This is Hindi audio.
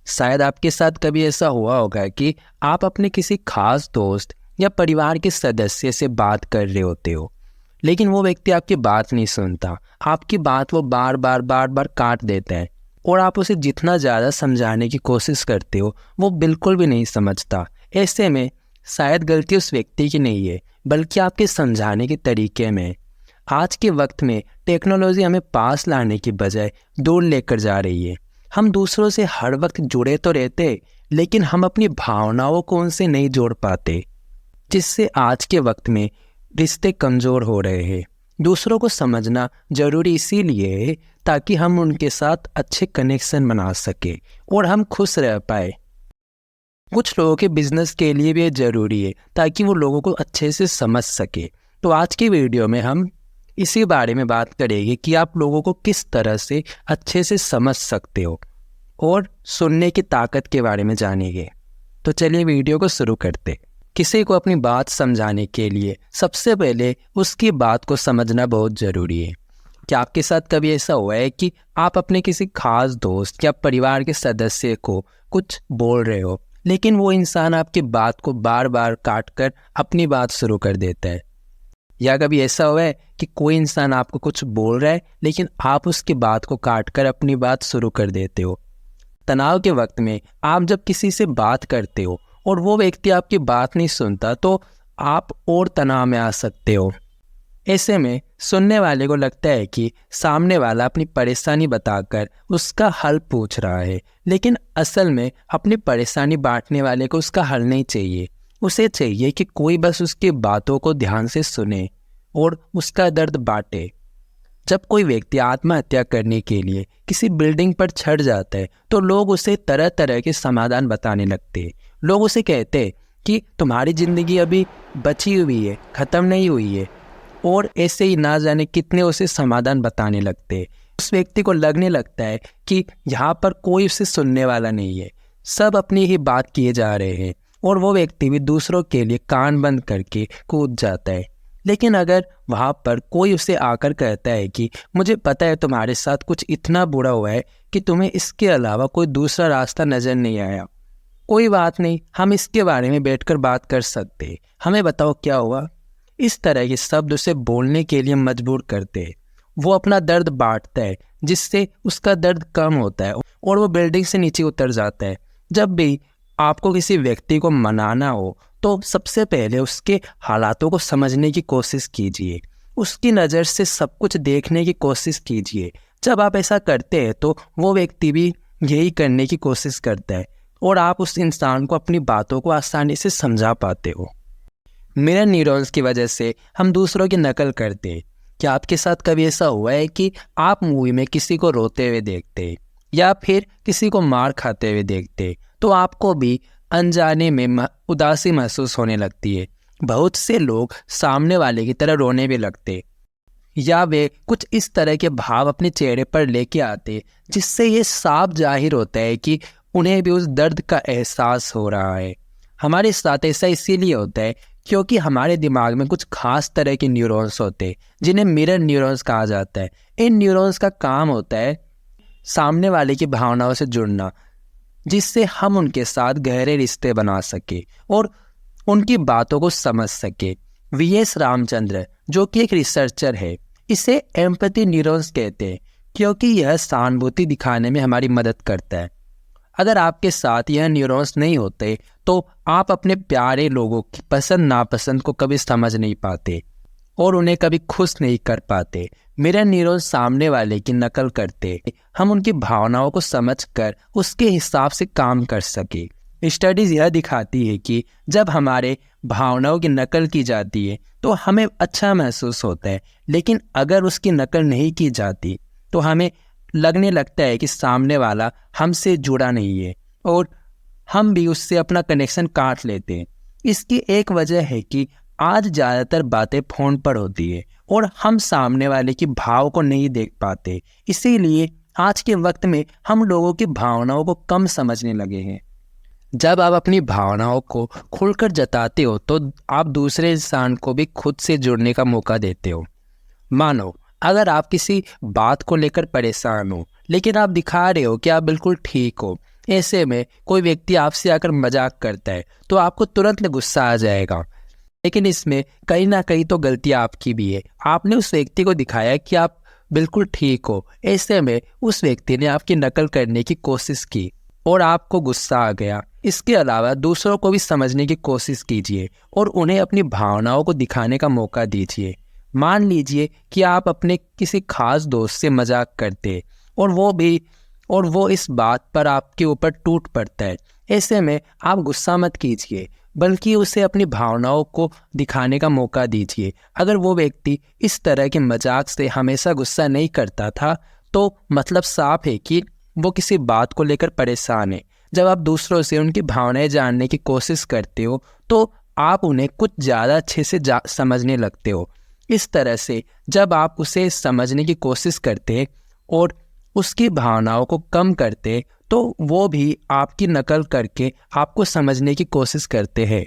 शायद आपके साथ कभी ऐसा हुआ होगा कि आप अपने किसी खास दोस्त या परिवार के सदस्य से बात कर रहे होते हो, लेकिन वो व्यक्ति आपकी बात नहीं सुनता। आपकी बात वो बार बार काट देता है और आप उसे जितना ज़्यादा समझाने की कोशिश करते हो वो बिल्कुल भी नहीं समझता। ऐसे में शायद गलती उस व्यक्ति की नहीं है, बल्कि आपके समझाने के तरीके में। आज के वक्त में टेक्नोलॉजी हमें पास लाने की बजाय दूर लेकर जा रही है। हम दूसरों से हर वक्त जुड़े तो रहते, लेकिन हम अपनी भावनाओं को उनसे नहीं जोड़ पाते, जिससे आज के वक्त में रिश्ते कमज़ोर हो रहे हैं। दूसरों को समझना ज़रूरी इसीलिए है ताकि हम उनके साथ अच्छे कनेक्शन बना सके और हम खुश रह पाए। कुछ लोगों के बिजनेस के लिए भी ये ज़रूरी है ताकि वो लोगों को अच्छे से समझ सके। तो आज की वीडियो में हम इसी बारे में बात करेंगे कि आप लोगों को किस तरह से अच्छे से समझ सकते हो और सुनने की ताकत के बारे में जानेंगे। तो चलिए वीडियो को शुरू करते। किसी को अपनी बात समझाने के लिए सबसे पहले उसकी बात को समझना बहुत ज़रूरी है। क्या आपके साथ कभी ऐसा हुआ है कि आप अपने किसी खास दोस्त या परिवार के सदस्य को कुछ बोल रहे हो, लेकिन वो इंसान आपकी बात को बार बार काट कर अपनी बात शुरू कर देता है? या कभी ऐसा हुआ है कि कोई इंसान आपको कुछ बोल रहा है लेकिन आप उसकी बात को काट कर अपनी बात शुरू कर देते हो? तनाव के वक्त में आप जब किसी से बात करते हो और वो व्यक्ति आपकी बात नहीं सुनता तो आप और तनाव में आ सकते हो। ऐसे में सुनने वाले को लगता है कि सामने वाला अपनी परेशानी बताकर उसका हल पूछ रहा है, लेकिन असल में अपनी परेशानी बांटने वाले को उसका हल नहीं चाहिए। उसे चाहिए कि कोई बस उसकी बातों को ध्यान से सुने और उसका दर्द बांटे। जब कोई व्यक्ति आत्महत्या करने के लिए किसी बिल्डिंग पर चढ़ जाता है तो लोग उसे तरह तरह के समाधान बताने लगते हैं। लोग उसे कहते हैं कि तुम्हारी ज़िंदगी अभी बची हुई है, ख़त्म नहीं हुई है, और ऐसे ही ना जाने कितने उसे समाधान बताने लगते हैं। उस व्यक्ति को लगने लगता है कि यहाँ पर कोई उसे सुनने वाला नहीं है, सब अपनी ही बात किए जा रहे हैं, और वो व्यक्ति भी दूसरों के लिए कान बंद करके कूद जाता है। लेकिन अगर वहाँ पर कोई उसे आकर कहता है कि मुझे पता है तुम्हारे साथ कुछ इतना बुरा हुआ है कि तुम्हें इसके अलावा कोई दूसरा रास्ता नज़र नहीं आया, कोई बात नहीं, हम इसके बारे में बैठकर बात कर सकते हैं, हमें बताओ क्या हुआ। इस तरह के शब्द उसे बोलने के लिए मजबूर करते हैं। वो अपना दर्द बांटता है, जिससे उसका दर्द कम होता है और वो बिल्डिंग से नीचे उतर जाता है। जब भी आपको किसी व्यक्ति को मनाना हो तो सबसे पहले उसके हालातों को समझने की कोशिश कीजिए, उसकी नज़र से सब कुछ देखने की कोशिश कीजिए। जब आप ऐसा करते हैं तो वो व्यक्ति भी यही करने की कोशिश करता है और आप उस इंसान को अपनी बातों को आसानी से समझा पाते हो। मिरर न्यूरॉन्स की वजह से हम दूसरों की नकल करते हैं। क्या आपके साथ कभी ऐसा हुआ है कि आप मूवी में किसी को रोते हुए देखते या फिर किसी को मार खाते हुए देखते तो आपको भी अनजाने में उदासी महसूस होने लगती है? बहुत से लोग सामने वाले की तरह रोने भी लगते या वे कुछ इस तरह के भाव अपने चेहरे पर लेके आते, जिससे ये साफ जाहिर होता है कि उन्हें भी उस दर्द का एहसास हो रहा है। हमारे साथ ऐसा इसीलिए होता है क्योंकि हमारे दिमाग में कुछ खास तरह के न्यूरॉन्स होते हैं जिन्हें मिरर न्यूरॉन्स कहा जाता है। इन न्यूरॉन्स का काम होता है सामने वाले की भावनाओं से जुड़ना, जिससे हम उनके साथ गहरे रिश्ते बना सके और उनकी बातों को समझ सके। वीएस रामचंद्र, जो कि एक रिसर्चर है, इसे एम्पैथी न्यूरॉन्स कहते हैं क्योंकि यह सहानुभूति दिखाने में हमारी मदद करता है। अगर आपके साथ यह न्यूरॉन्स नहीं होते तो आप अपने प्यारे लोगों की पसंद नापसंद को कभी समझ नहीं पाते और उन्हें कभी खुश नहीं कर पाते। मिरर न्यूरॉन्स सामने वाले की नकल करते, हम उनकी भावनाओं को समझकर उसके हिसाब से काम कर सके। स्टडीज़ यह दिखाती है कि जब हमारे भावनाओं की नकल की जाती है तो हमें अच्छा महसूस होता है, लेकिन अगर उसकी नकल नहीं की जाती तो हमें लगने लगता है कि सामने वाला हमसे जुड़ा नहीं है और हम भी उससे अपना कनेक्शन काट लेते हैं। इसकी एक वजह है कि आज ज़्यादातर बातें फ़ोन पर होती है और हम सामने वाले की भाव को नहीं देख पाते। इसीलिए आज के वक्त में हम लोगों की भावनाओं को कम समझने लगे हैं। जब आप अपनी भावनाओं को खुलकर जताते हो तो आप दूसरे इंसान को भी खुद से जुड़ने का मौका देते हो। मानो अगर आप किसी बात को लेकर परेशान हो लेकिन आप दिखा रहे हो कि आप बिल्कुल ठीक हो, ऐसे में कोई व्यक्ति आपसे आकर मजाक करता है तो आपको तुरंत गुस्सा आ जाएगा, लेकिन इसमें कहीं ना कहीं तो गलती आपकी भी है। आपने उस व्यक्ति को दिखाया कि आप बिल्कुल ठीक हो, ऐसे में उस व्यक्ति ने आपकी नकल करने की कोशिश की और आपको गुस्सा आ गया। इसके अलावा दूसरों को भी समझने की कोशिश कीजिए और उन्हें अपनी भावनाओं को दिखाने का मौका दीजिए। मान लीजिए कि आप अपने किसी खास दोस्त से मजाक करते और वो इस बात पर आपके ऊपर टूट पड़ता है। ऐसे में आप गुस्सा मत कीजिए, बल्कि उसे अपनी भावनाओं को दिखाने का मौका दीजिए। अगर वो व्यक्ति इस तरह के मजाक से हमेशा गुस्सा नहीं करता था तो मतलब साफ है कि वो किसी बात को लेकर परेशान है। जब आप दूसरों से उनकी भावनाएं जानने की कोशिश करते हो तो आप उन्हें कुछ ज़्यादा अच्छे से समझने लगते हो। इस तरह से जब आप उसे समझने की कोशिश करते और उसकी भावनाओं को कम करते तो वो भी आपकी नकल करके आपको समझने की कोशिश करते हैं।